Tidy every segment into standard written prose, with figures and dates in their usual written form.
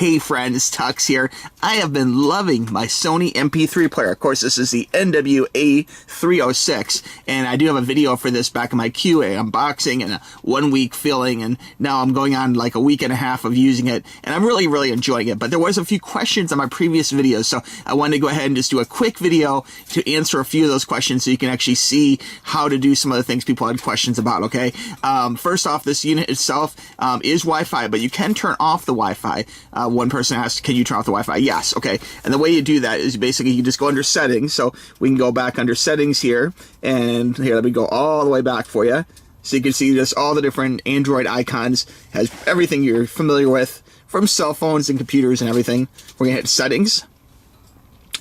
Hey friends, Tux here. I have been loving my Sony MP3 player. Of course, this is the NW-A306, and I do have a video for this back in my QA unboxing and a 1 week feeling, and now I'm going on like a week and a half of using it, and I'm really enjoying it. But there was a few questions on my previous videos, so I wanted to go ahead and just do a quick video to answer a few of those questions so you can actually see how to do some of the things people had questions about, okay? First off, this unit itself is Wi-Fi, but you can turn off the Wi-Fi. One person asked, can you turn off the Wi-Fi? Yes, okay. And the way you do that is basically you just go under settings. So we can go back under settings here, and here, let me go all the way back for you. So you can see just all the different Android icons, has everything you're familiar with from cell phones and computers and everything. We're gonna hit settings.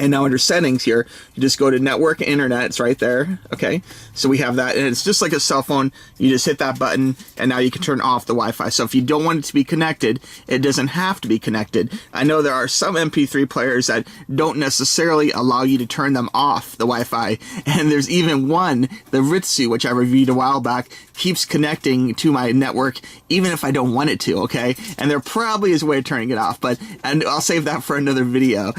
And now under settings here, you just go to network and internet. It's right there. Okay. So we have that, and it's just like a cell phone. You just hit that button, and now you can turn off the Wi-Fi. So if you don't want it to be connected, it doesn't have to be connected. I know there are some MP3 players that don't necessarily allow you to turn them off the Wi-Fi. And there's even one, the Ritsu, which I reviewed a while back, keeps connecting to my network even if I don't want it to, okay? And there probably is a way of turning it off, and I'll save that for another video.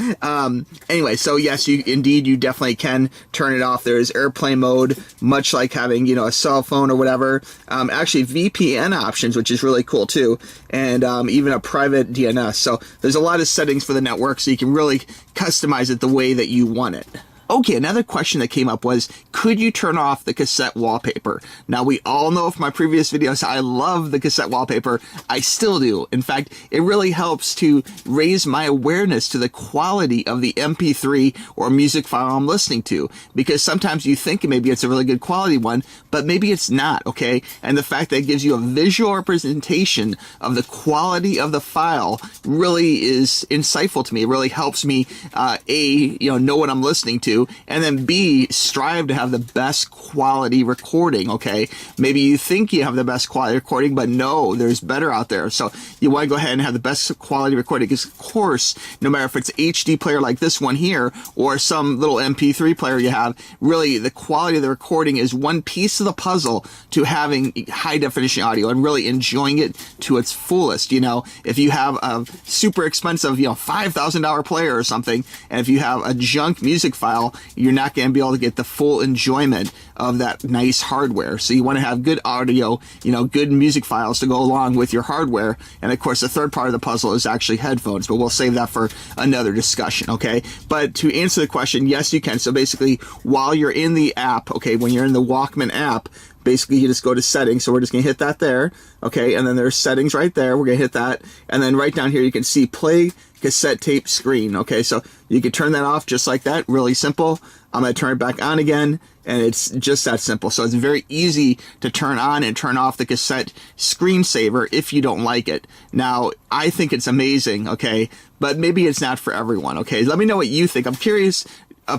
Anyway, so yes, you definitely can turn it off. There is airplane mode, much like having, you know, a cell phone or whatever. Actually VPN options, which is really cool too, and even a private DNS. So there's a lot of settings for the network, so you can really customize it the way that you want it. Okay, another question that came up was, could you turn off the cassette wallpaper? Now, we all know from my previous videos, I love the cassette wallpaper. I still do. In fact, it really helps to raise my awareness to the quality of the MP3 or music file I'm listening to, because sometimes you think maybe it's a really good quality one, but maybe it's not, okay? And the fact that it gives you a visual representation of the quality of the file really is insightful to me. It really helps me, know what I'm listening to, and then B, strive to have the best quality recording, okay? Maybe you think you have the best quality recording, but no, there's better out there. So you want to go ahead and have the best quality recording, because of course, no matter if it's an HD player like this one here, or some little MP3 player you have, really the quality of the recording is one piece of the puzzle to having high definition audio and really enjoying it to its fullest. You know, if you have a super expensive, $5,000 player or something, and if you have a junk music file, you're not going to be able to get the full enjoyment of that nice hardware. So you want to have good audio, good music files to go along with your hardware. And of course, the third part of the puzzle is actually headphones, but we'll save that for another discussion, okay? But to answer the question, yes, you can. So basically, while you're in the app, okay, when you're in the Walkman app, basically you just go to settings. So we're just going to hit that there, okay? And then there's settings right there. We're going to hit that. And then right down here, you can see play cassette tape screen, okay? So you can turn that off just like that, really simple. I'm going to turn it back on again, and it's just that simple. So it's very easy to turn on and turn off the cassette screensaver if you don't like it. Now, I think it's amazing, okay? But maybe it's not for everyone, okay? Let me know what you think. I'm curious,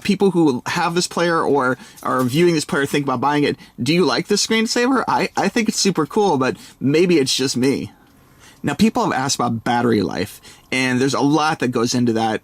people who have this player or are viewing this player think about buying it, do you like the screensaver? I think it's super cool, but maybe it's just me. Now, people have asked about battery life, and there's a lot that goes into that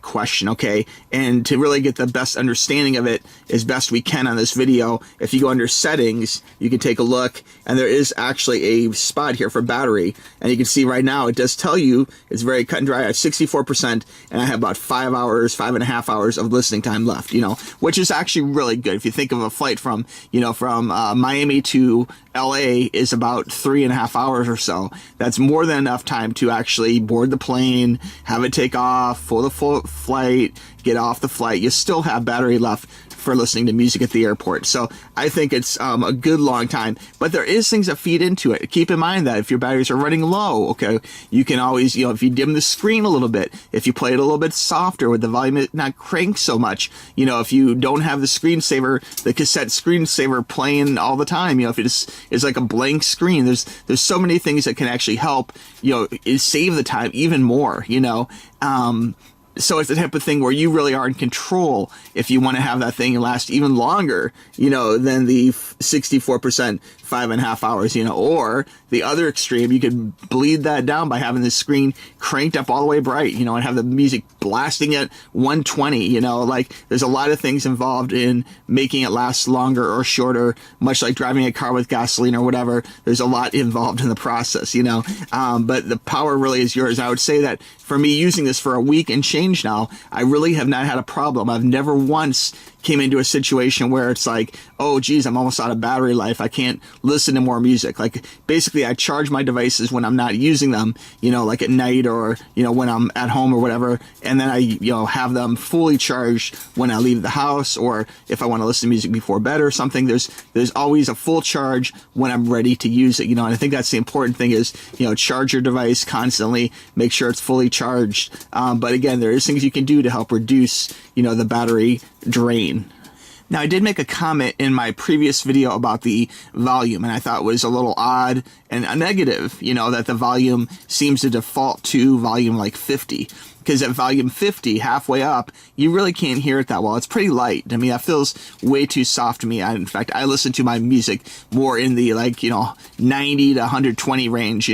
question, okay? And to really get the best understanding of it as best we can on this video, if you go under settings, you can take a look, and there is actually a spot here for battery. And you can see right now, it does tell you, it's very cut and dry at 64%, and I have about 5.5 hours of listening time left, which is actually really good. If you think of a flight from Miami to LA is about 3.5 hours or so. That's more than enough time to actually board the plane, have it take off, full flight, get off the flight. You still have battery left for listening to music at the airport. So I think it's a good long time, but there is things that feed into it. Keep in mind that if your batteries are running low, okay, you can always, if you dim the screen a little bit, if you play it a little bit softer with the volume not cranked so much, if you don't have the screensaver, the cassette screensaver playing all the time, if it is like a blank screen, there's so many things that can actually help, save the time even more, So it's the type of thing where you really are in control if you want to have that thing last even longer, than the 64%, 5.5 hours, or the other extreme, you could bleed that down by having the screen cranked up all the way bright, and have the music blasting at 120, like there's a lot of things involved in making it last longer or shorter, much like driving a car with gasoline or whatever. There's a lot involved in the process, but the power really is yours. I would say that for me, using this for a week and change now, I really have not had a problem. I've never once came into a situation where it's like, oh geez, I'm almost out of battery life, I can't listen to more music. Like basically I charge my devices when I'm not using them, like at night or when I'm at home or whatever, and then I have them fully charged when I leave the house, or if I want to listen to music before bed or something. There's always a full charge when I'm ready to use it, and I think that's the important thing is charge your device constantly, make sure it's fully charged. But again, there is things you can do to help reduce the battery drain. Now, I did make a comment in my previous video about the volume, and I thought it was a little odd and a negative, that the volume seems to default to volume like 50. Because at volume 50, halfway up, you really can't hear it that well. It's pretty light. I mean, that feels way too soft to me. In fact, I listen to my music more in the 90 to 120 range,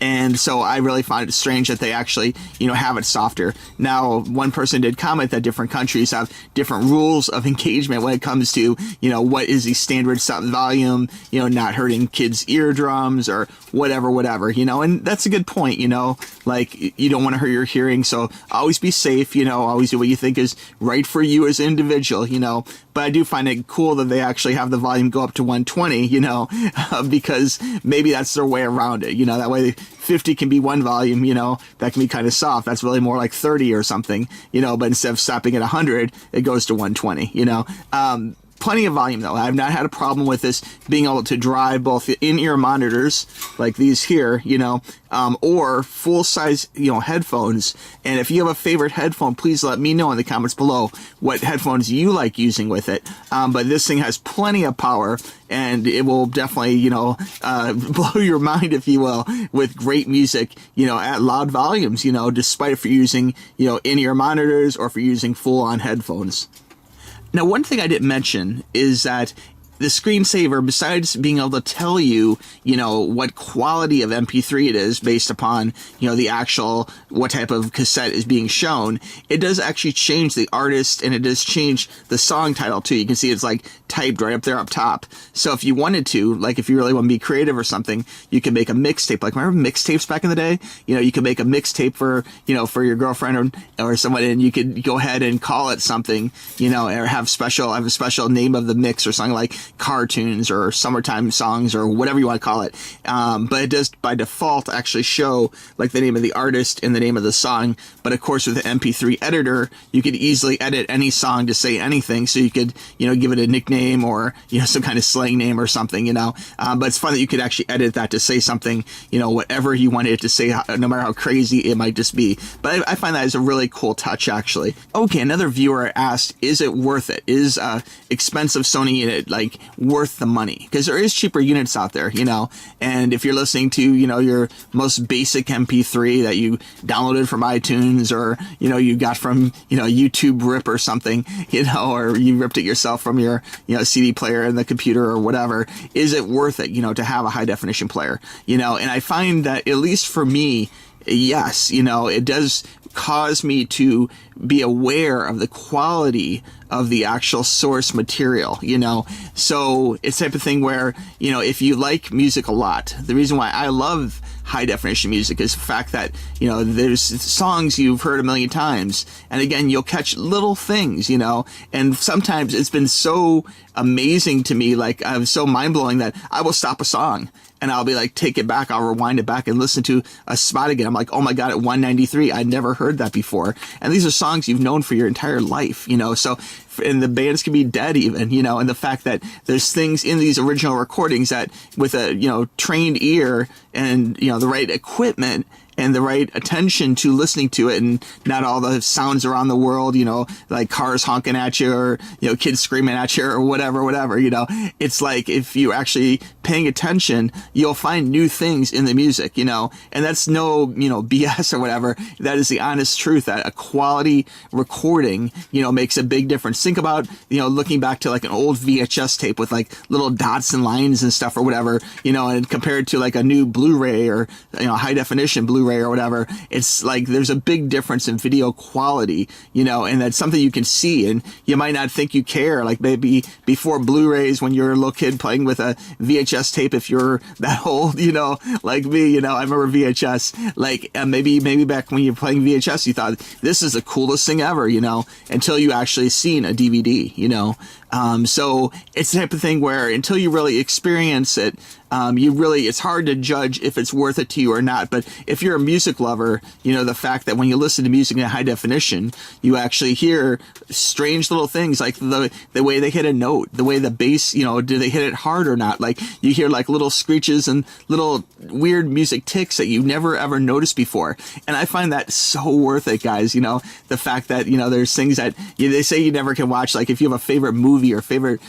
and so I really find it strange that they actually, have it softer. Now, one person did comment that different countries have different rules of engagement when it comes to, what is the standard volume, not hurting kids' eardrums or whatever, and that's a good point, like you don't want to hurt your hearing, so always be safe, always do what you think is right for you as an individual, but I do find it cool that they actually have the volume go up to 120, because maybe that's their way around it, that way 50 can be one volume, that can be kind of soft. That's really more like 30 or something, but instead of stopping at 100, it goes to 120, Plenty of volume though. I've not had a problem with this being able to drive both in-ear monitors like these here, or full-size, headphones. And if you have a favorite headphone, please let me know in the comments below what headphones you like using with it. But this thing has plenty of power, and it will definitely, blow your mind, if you will, with great music, at loud volumes, despite if you're using, in-ear monitors or if you're using full-on headphones. Now, one thing I didn't mention is that the screensaver, besides being able to tell you, what quality of MP3 it is based upon, the actual, what type of cassette is being shown, it does actually change the artist, and it does change the song title too. You can see it's like typed right up there up top. So if you wanted to, like if you really want to be creative or something, you can make a mixtape. Like remember mixtapes back in the day? You could make a mixtape for, for your girlfriend or someone, and you could go ahead and call it something, or have a special name of the mix or something like cartoons or summertime songs or whatever you want to call it. But it does by default actually show like the name of the artist and the name of the song. But of course with the MP3 editor, you could easily edit any song to say anything. So you could, give it a nickname or, some kind of slang name or something, but it's fun that you could actually edit that to say something, whatever you wanted it to say, no matter how crazy it might just be. But I find that is a really cool touch actually. Okay, another viewer asked, is it worth it? Is expensive Sony unit like worth the money? Because there is cheaper units out there, and if you're listening to, your most basic MP3 that you downloaded from iTunes or, you got from, YouTube rip or something, or you ripped it yourself from your, CD player in the computer or whatever, is it worth it, to have a high definition player, and I find that at least for me, yes, it does cause me to be aware of the quality of the actual source material, so it's the type of thing where, if you like music a lot, the reason why I love high definition music is the fact that, there's songs you've heard a million times, and again, you'll catch little things, and sometimes it's been so amazing to me, like I'm so mind-blowing that I will stop a song and I'll be like, take it back, I'll rewind it back and listen to a spot again. I'm like, oh my God, at 193, I'd never heard that before. And these are songs you've known for your entire life, so, and the bands can be dead even, and the fact that there's things in these original recordings that with a, trained ear and, the right equipment, and the right attention to listening to it, and not all the sounds around the world, like cars honking at you, or, kids screaming at you, or whatever, it's like, if you're actually paying attention, you'll find new things in the music, and that's no, BS or whatever. That is the honest truth, that a quality recording, makes a big difference. Think about, looking back to like an old VHS tape with like little dots and lines and stuff or whatever, and compared to like a new Blu-ray or, high definition Blu-ray or whatever. It's like, there's a big difference in video quality, and that's something you can see, and you might not think you care. Like maybe before Blu-rays, when you're a little kid playing with a VHS tape, if you're that old, like me, I remember VHS, like maybe back when you're playing VHS, you thought this is the coolest thing ever, until you actually seen a DVD, so it's the type of thing where until you really experience it, it's hard to judge if it's worth it to you or not. But if you're a music lover, the fact that when you listen to music in high definition, you actually hear strange little things, like the way they hit a note, the way the bass, do they hit it hard or not? Like you hear like little screeches and little weird music ticks that you never ever noticed before. And I find that so worth it, guys. The fact that, there's things that they say you never can watch. Like if you have a favorite movie or favorite,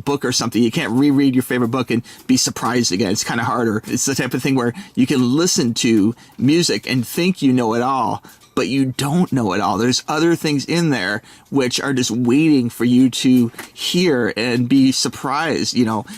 book or something, you can't reread your favorite book and be surprised again. It's kind of harder. It's the type of thing where you can listen to music and think you know it all, but you don't know it all. There's other things in there which are just waiting for you to hear and be surprised,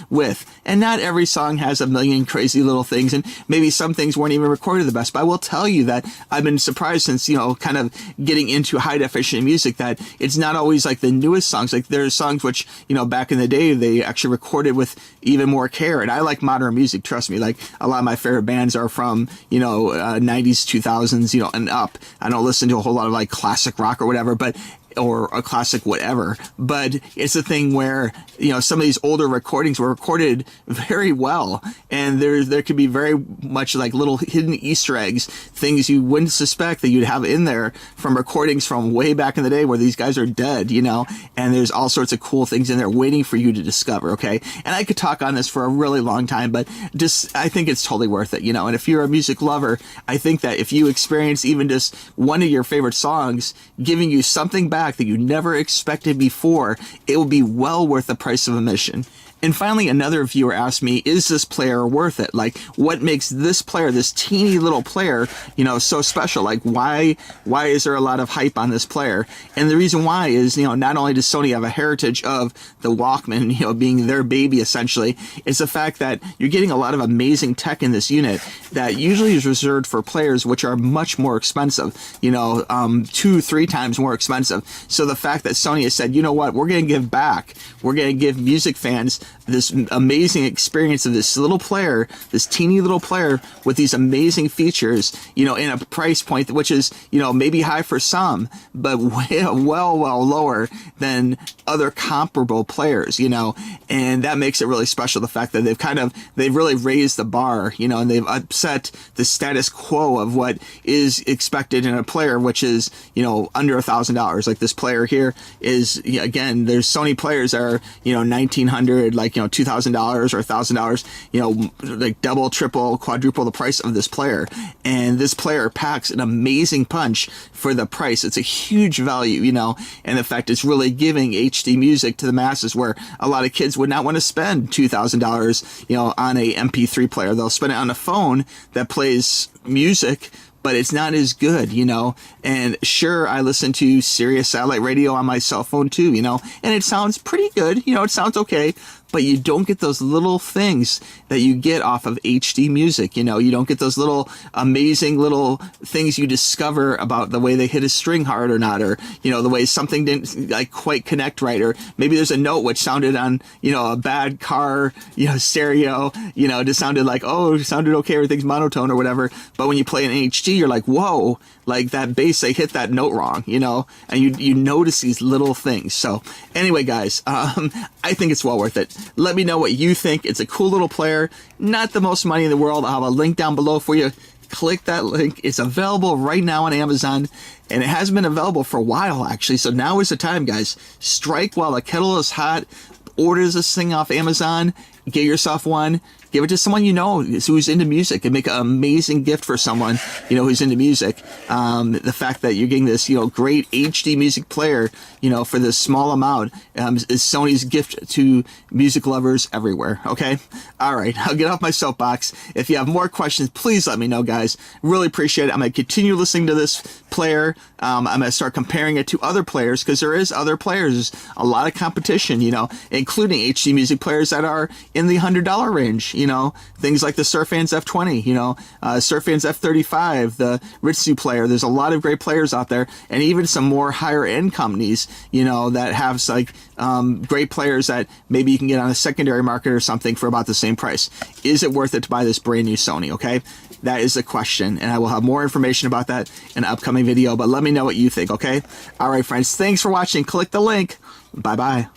with. And not every song has a million crazy little things, and maybe some things weren't even recorded the best. But I will tell you that I've been surprised since, kind of getting into high definition music, that it's not always like the newest songs. Like there's songs which, back in the day, they actually recorded with even more care. And I like modern music, trust me. Like a lot of my favorite bands are from, 90s, 2000s, and up. I don't listen to a whole lot of like classic rock or whatever, or a classic whatever, but it's a thing where, some of these older recordings were recorded very well, and there could be very much like little hidden Easter eggs, things you wouldn't suspect that you'd have in there from recordings from way back in the day where these guys are dead, and there's all sorts of cool things in there waiting for you to discover, okay? And I could talk on this for a really long time, but I think it's totally worth it, and if you're a music lover, I think that if you experience even just one of your favorite songs giving you something back that you never expected before, it will be well worth the price of admission. And finally, another viewer asked me, is this player worth it? Like, what makes this player, this teeny little player, so special? Like, why is there a lot of hype on this player? And the reason why is, not only does Sony have a heritage of the Walkman, being their baby essentially, it's the fact that you're getting a lot of amazing tech in this unit that usually is reserved for players which are much more expensive, 2-3 times more expensive. So the fact that Sony has said, you know what, we're going to give back. We're going to give music fans this amazing experience of this little player, this teeny little player with these amazing features, in a price point which is, maybe high for some, but well lower than other comparable players, and that makes it really special. The fact that they've really raised the bar, and they've upset the status quo of what is expected in a player, which is, under $1,000. Like this player here is, again, there's Sony players that are, $1,900, like, $2,000 or $1,000, like double, triple, quadruple the price of this player. And this player packs an amazing punch for the price. It's a huge value, and in fact, it's really giving HD music to the masses, where a lot of kids would not want to spend $2,000, on a MP3 player. They'll spend it on a phone that plays music, but it's not as good, and sure, I listen to Sirius satellite radio on my cell phone too, and it sounds pretty good, it sounds okay, but you don't get those little things that you get off of HD music. You don't get those little amazing little things you discover about the way they hit a string hard or not, or, the way something didn't like quite connect right, or maybe there's a note which sounded on, a bad car, stereo, just sounded like, oh, it sounded okay, everything's monotone or whatever. But when you play in HD, you're like, whoa, like that bass, they hit that note wrong, and you notice these little things. So anyway, guys, I think it's well worth it. Let me know what you think. It's a cool little player, not the most money in the world. I'll have a link down below for you. Click that link. It's available right now on Amazon, and it has been available for a while, actually. So now is the time, guys. Strike while the kettle is hot. Order this thing off Amazon. get yourself one. Give it to someone you know who's into music, and make an amazing gift for someone, you know, who's into music. The fact that you're getting this, you know, great HD music player, you know, for this small amount is Sony's gift to music lovers everywhere. Okay. All right. I'll get off my soapbox. If you have more questions, please let me know, guys. Really appreciate it. I'm going to continue listening to this player. I'm going to start comparing it to other players, because there is other players. There's a lot of competition, you know, including HD music players that are in the $100 range. You know, things like the Surfans F20, you know, Surfans F35, the Ritsu player. There's a lot of great players out there, and even some more higher end companies, you know, that have like great players that maybe you can get on a secondary market or something for about the same price. Is it worth it to buy this brand new Sony? Okay, that is the question, and I will have more information about that in an upcoming video, but let me know what you think. Okay, all right, friends, thanks for watching. Click the link. Bye bye.